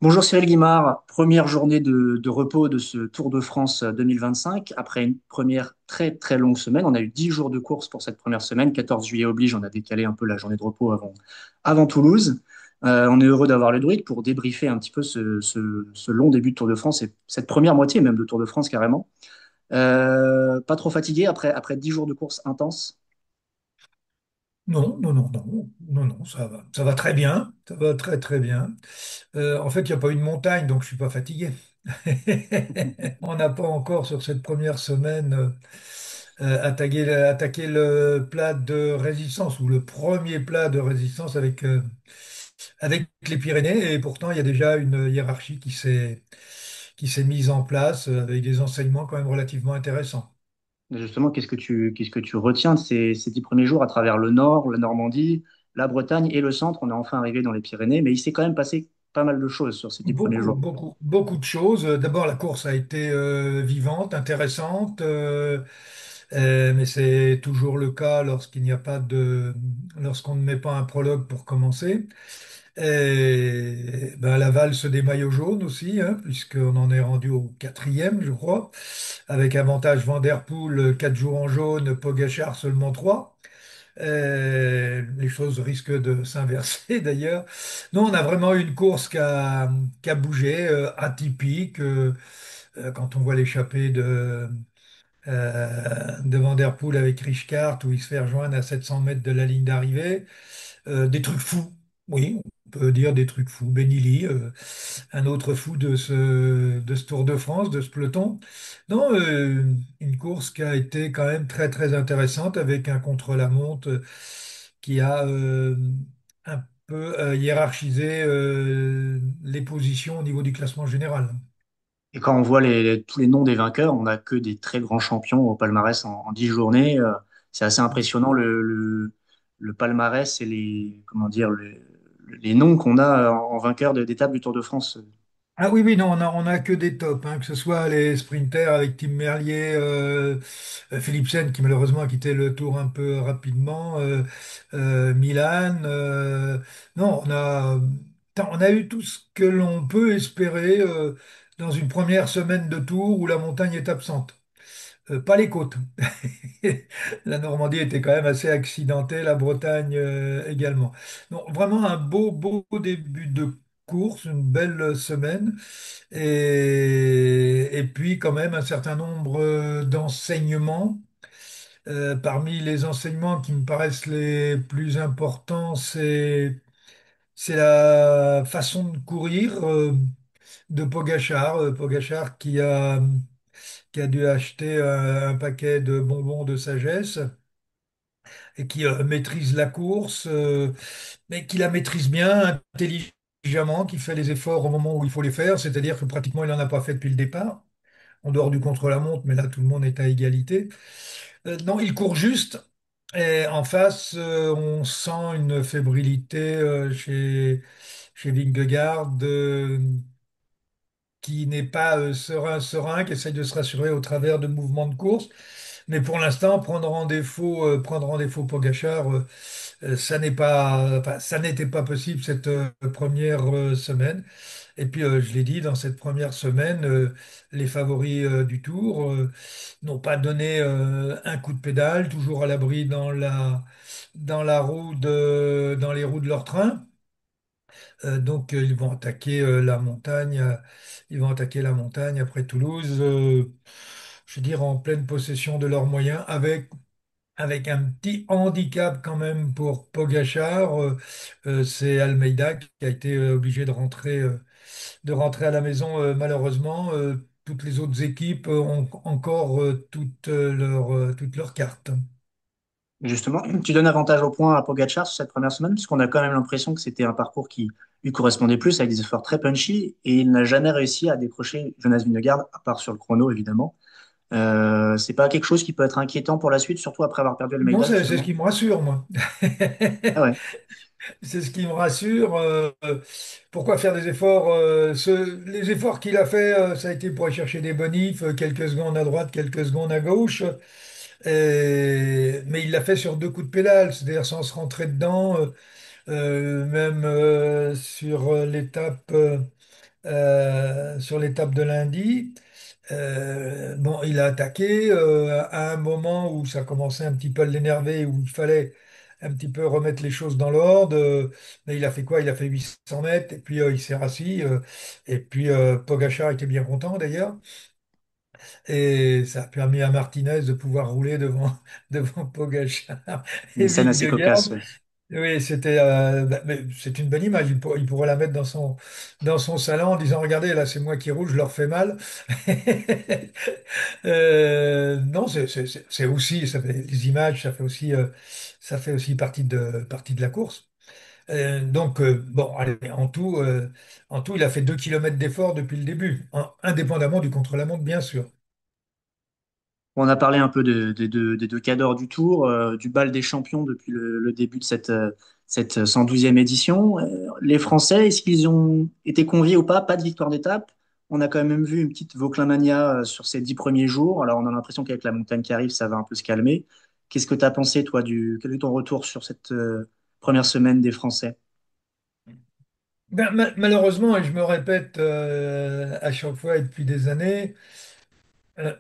Bonjour Cyril Guimard, première journée de repos de ce Tour de France 2025. Après une première très très longue semaine, on a eu 10 jours de course pour cette première semaine. 14 juillet oblige, on a décalé un peu la journée de repos avant Toulouse. On est heureux d'avoir le Druide pour débriefer un petit peu ce long début de Tour de France et cette première moitié même de Tour de France carrément. Pas trop fatigué après 10 jours de course intense. Non, non, non, non, non, non, ça va très bien, ça va très très bien. En fait, il n'y a pas une montagne, donc je suis pas fatigué. On n'a pas encore sur cette première semaine attaqué le plat de résistance ou le premier plat de résistance avec les Pyrénées, et pourtant il y a déjà une hiérarchie qui s'est mise en place avec des enseignements quand même relativement intéressants. Justement, qu'est-ce que tu retiens de ces 10 premiers jours à travers le Nord, la Normandie, la Bretagne et le centre? On est enfin arrivé dans les Pyrénées, mais il s'est quand même passé pas mal de choses sur ces 10 premiers Beaucoup, jours. beaucoup, beaucoup de choses. D'abord, la course a été vivante, intéressante, mais c'est toujours le cas lorsqu'on ne met pas un prologue pour commencer. Et ben, la valse des maillots jaunes aussi, hein, puisqu'on en est rendu au quatrième, je crois, avec avantage Van Der Poel, 4 jours en jaune, Pogačar seulement trois. Les choses risquent de s'inverser d'ailleurs. Non, on a vraiment eu une course qui a bougé, atypique. Quand on voit l'échappée de Van Der Poel avec Richcart, où il se fait rejoindre à 700 mètres de la ligne d'arrivée. Des trucs fous, oui, on peut dire des trucs fous. Benili, un autre fou de ce Tour de France, de ce peloton. Non, une course qui a été quand même très très intéressante avec un contre-la-montre qui a un peu hiérarchisé les positions au niveau du classement général. Et quand on voit tous les noms des vainqueurs, on n'a que des très grands champions au palmarès en 10 journées. C'est assez impressionnant le palmarès et comment dire, les noms qu'on a en vainqueur d'étapes du Tour de France. Ah oui, oui, non, on a que des tops, hein, que ce soit les sprinters avec Tim Merlier, Philipsen qui malheureusement a quitté le tour un peu rapidement, Milan. Non, on a eu tout ce que l'on peut espérer dans une première semaine de tour où la montagne est absente. Pas les côtes. La Normandie était quand même assez accidentée, la Bretagne également. Donc vraiment un beau, beau début de course, une belle semaine. Et puis quand même un certain nombre d'enseignements. Parmi les enseignements qui me paraissent les plus importants, c'est la façon de courir de Pogachar. Pogachar qui a dû acheter un paquet de bonbons de sagesse et qui maîtrise la course, mais qui la maîtrise bien, intelligemment, qui fait les efforts au moment où il faut les faire, c'est-à-dire que pratiquement il n'en a pas fait depuis le départ, en dehors du contre-la-montre, mais là tout le monde est à égalité. Non, il court juste. Et en face, on sent une fébrilité chez Vingegaard qui n'est pas serein, qui essaye de se rassurer au travers de mouvements de course. Mais pour l'instant, prendre en défaut Pogačar, ça n'était pas possible cette première semaine. Et puis, je l'ai dit, dans cette première semaine, les favoris du Tour n'ont pas donné un coup de pédale, toujours à l'abri dans les roues de leur train. Donc, ils vont attaquer la montagne après Toulouse, je veux dire, en pleine possession de leurs moyens, avec un petit handicap quand même pour Pogachar. C'est Almeida qui a été obligé de rentrer à la maison malheureusement. Toutes les autres équipes ont encore toutes leurs cartes. Justement, tu donnes avantage au point à Pogacar sur cette première semaine, puisqu'on a quand même l'impression que c'était un parcours qui lui correspondait plus, avec des efforts très punchy, et il n'a jamais réussi à décrocher Jonas Vingegaard, à part sur le chrono, évidemment. C'est pas quelque chose qui peut être inquiétant pour la suite, surtout après avoir perdu Non, Almeida, c'est ce justement. qui me rassure, moi. Ah ouais. C'est ce qui me rassure. Pourquoi faire des efforts les efforts qu'il a fait, ça a été pour aller chercher des bonifs, quelques secondes à droite, quelques secondes à gauche. Mais il l'a fait sur deux coups de pédale, c'est-à-dire sans se rentrer dedans. Même sur l'étape sur l'étape de lundi. Bon, il a attaqué à un moment où ça commençait un petit peu à l'énerver, où il fallait un petit peu remettre les choses dans l'ordre. Mais il a fait quoi? Il a fait 800 mètres et puis il s'est rassis. Et puis Pogačar était bien content d'ailleurs. Et ça a permis à Martinez de pouvoir rouler devant, devant Pogačar Une et scène assez Vingegaard. cocasse, ouais. Oui, c'était, mais c'est une bonne image. Il pourrait la mettre dans son salon en disant, regardez, là, c'est moi qui roule, je leur fais mal. Non, c'est aussi, ça fait les images, ça fait aussi partie de la course. Bon, allez, en tout, il a fait 2 kilomètres d'effort depuis le début, indépendamment du contre-la-montre, bien sûr. On a parlé un peu des deux cadors du Tour, du bal des champions depuis le début de cette 112e édition. Les Français, est-ce qu'ils ont été conviés ou pas? Pas de victoire d'étape. On a quand même vu une petite Vauclin-mania sur ces 10 premiers jours. Alors, on a l'impression qu'avec la montagne qui arrive, ça va un peu se calmer. Qu'est-ce que tu as pensé, toi, quel est ton retour sur cette première semaine des Français? Ben, malheureusement, et je me répète à chaque fois et depuis des années,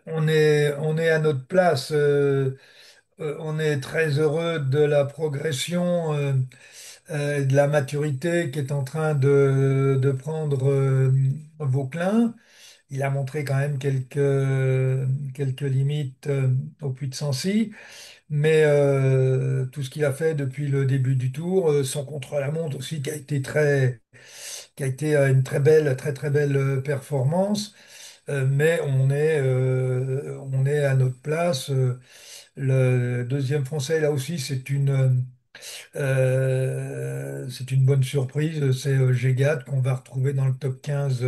on est à notre place. On est très heureux de la progression, de la maturité qui est en train de prendre Vauclin. Il a montré quand même quelques limites au Puy de Sancy, mais tout ce qu'il a fait depuis le début du tour, son contre-la-montre aussi, qui a été une très très belle performance. Mais on est à notre place. Le deuxième français, là aussi, c'est une bonne surprise. C'est Gégat qu'on va retrouver dans le top 15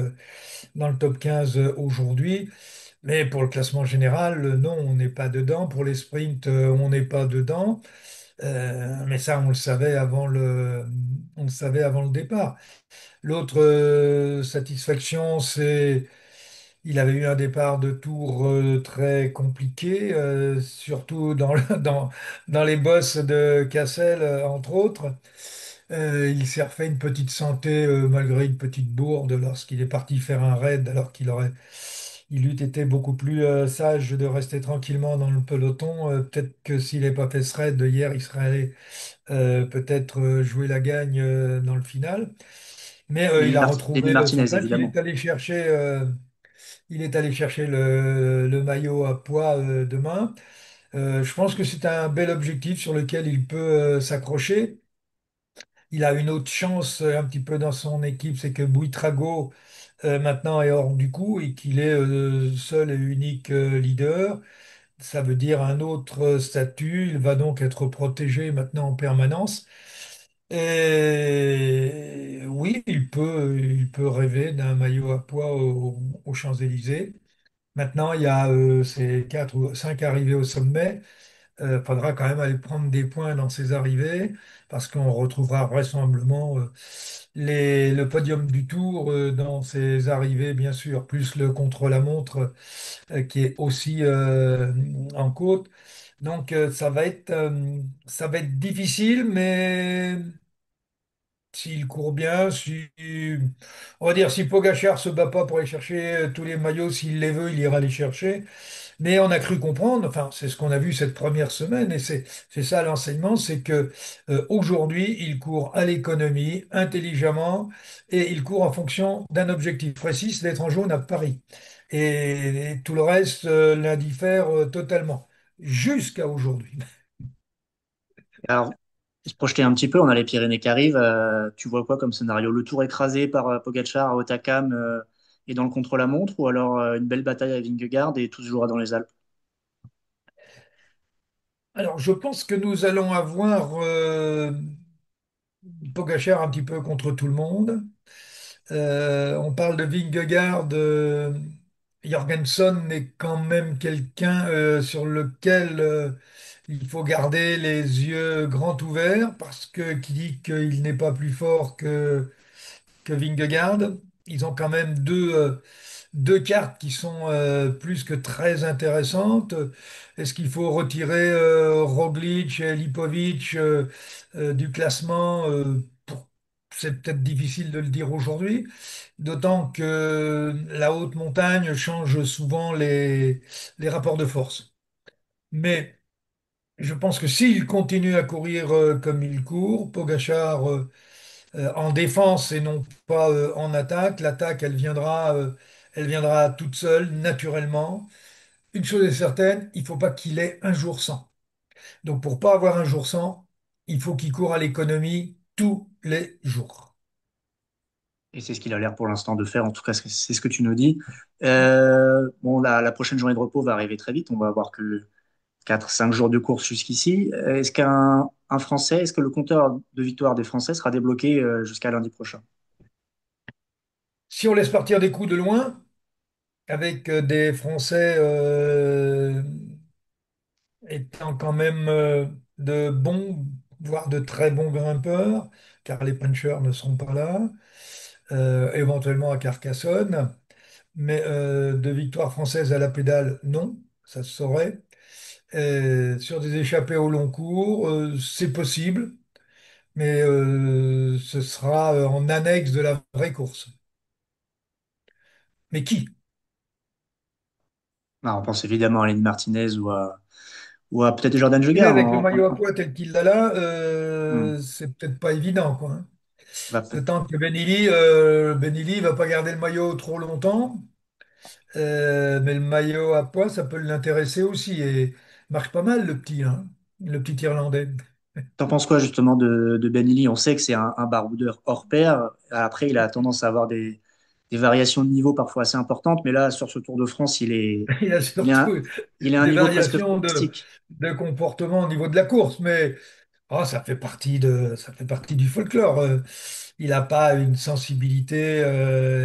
aujourd'hui. Mais pour le classement général, non, on n'est pas dedans. Pour les sprints, on n'est pas dedans. Mais ça, on le savait avant le départ. L'autre satisfaction, c'est il avait eu un départ de tour très compliqué, surtout dans les bosses de Cassel, entre autres. Il s'est refait une petite santé malgré une petite bourde lorsqu'il est parti faire un raid, alors il eût été beaucoup plus sage de rester tranquillement dans le peloton. Peut-être que s'il n'avait pas fait ce raid hier, il serait allé peut-être jouer la gagne dans le final. Mais il a Lenny retrouvé son Martinez, track. évidemment. Il est allé chercher le maillot à poids demain. Je pense que c'est un bel objectif sur lequel il peut s'accrocher. Il a une autre chance un petit peu dans son équipe, c'est que Buitrago maintenant est hors du coup et qu'il est seul et unique leader. Ça veut dire un autre statut. Il va donc être protégé maintenant en permanence. Et oui, il peut rêver d'un maillot à poids aux Champs-Élysées. Maintenant, il y a ces 4 ou 5 arrivées au sommet. Il faudra quand même aller prendre des points dans ces arrivées parce qu'on retrouvera vraisemblablement le podium du Tour dans ces arrivées, bien sûr, plus le contre-la-montre qui est aussi en côte. Donc, ça va être difficile, mais s'il court bien, on va dire si Pogacar se bat pas pour aller chercher tous les maillots, s'il les veut, il ira les chercher. Mais on a cru comprendre, enfin, c'est ce qu'on a vu cette première semaine, et c'est ça l'enseignement, c'est que aujourd'hui, il court à l'économie, intelligemment, et il court en fonction d'un objectif précis, c'est d'être en jaune à Paris. Et tout le reste l'indiffère totalement, jusqu'à aujourd'hui. Alors, se projeter un petit peu, on a les Pyrénées qui arrivent. Tu vois quoi comme scénario? Le Tour écrasé par Pogačar à Hautacam et dans le contre-la-montre, ou alors une belle bataille à Vingegaard et tout se jouera dans les Alpes? Alors, je pense que nous allons avoir Pogacar un petit peu contre tout le monde. On parle de Vingegaard. Jorgensen est quand même quelqu'un sur lequel il faut garder les yeux grands ouverts parce que qui dit qu'il n'est pas plus fort que Vingegaard. Ils ont quand même deux cartes qui sont plus que très intéressantes. Est-ce qu'il faut retirer Roglic et Lipovic du classement? c'est peut-être difficile de le dire aujourd'hui, d'autant que la haute montagne change souvent les rapports de force. Mais je pense que s'il continue à courir comme il court, Pogačar en défense et non pas en attaque, l'attaque elle viendra toute seule, naturellement. Une chose est certaine, il faut pas qu'il ait un jour sans. Donc pour pas avoir un jour sans, il faut qu'il court à l'économie tous les jours. Et c'est ce qu'il a l'air pour l'instant de faire, en tout cas, c'est ce que tu nous dis. Bon, la prochaine journée de repos va arriver très vite. On va avoir que 4, 5 jours de course jusqu'ici. Est-ce qu'un Français, est-ce que le compteur de victoire des Français sera débloqué jusqu'à lundi prochain? Si on laisse partir des coups de loin, avec des Français étant quand même de bons, voire de très bons grimpeurs, car les punchers ne sont pas là, éventuellement à Carcassonne, mais de victoire française à la pédale, non, ça se saurait. Sur des échappées au long cours, c'est possible, mais ce sera en annexe de la vraie course. Mais qui? Ah, on pense évidemment à Lenny Martinez ou à peut-être Jordan Et là, Jugard. avec le maillot à poids tel qu'il l'a là, Hmm. c'est peut-être pas évident, quoi, hein. Va peut- D'autant que Ben va pas garder le maillot trop longtemps, mais le maillot à poids, ça peut l'intéresser aussi. Et il marche pas mal, hein, le petit Irlandais. T'en penses quoi justement de Ben Illy? On sait que c'est un baroudeur hors pair. Après, il a tendance à avoir des variations de niveau parfois assez importantes, mais là, sur ce Tour de France, Il a il est à, surtout il est à un des niveau presque variations fantastique. de comportement au niveau de la course, mais ça fait partie du folklore. Il n'a pas une sensibilité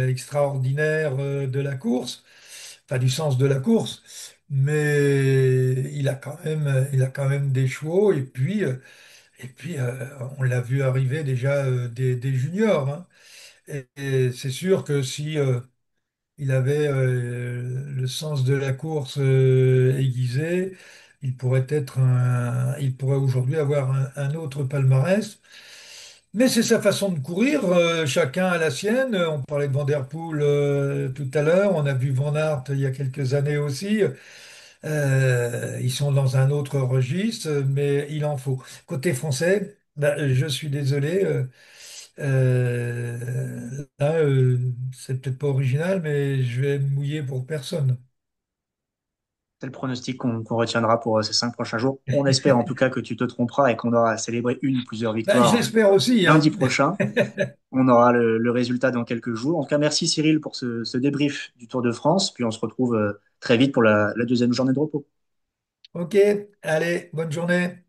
extraordinaire de la course, enfin du sens de la course, mais il a quand même des chevaux et puis on l'a vu arriver déjà des juniors, hein. Et c'est sûr que si il avait le sens de la course aiguisé, il pourrait aujourd'hui avoir un autre palmarès. Mais c'est sa façon de courir, chacun a la sienne. On parlait de Van Der Poel tout à l'heure, on a vu Van Aert il y a quelques années aussi. Ils sont dans un autre registre, mais il en faut. Côté français, ben, je suis désolé. Là, c'est peut-être pas original, mais je vais me mouiller pour personne. C'est le pronostic qu'on retiendra pour ces 5 prochains jours. On espère en tout cas que tu te tromperas et qu'on aura célébré une ou plusieurs Ben, je victoires l'espère aussi, lundi hein. prochain. On aura le résultat dans quelques jours. En tout cas, merci Cyril pour ce débrief du Tour de France. Puis on se retrouve très vite pour la deuxième journée de repos. Ok, allez, bonne journée.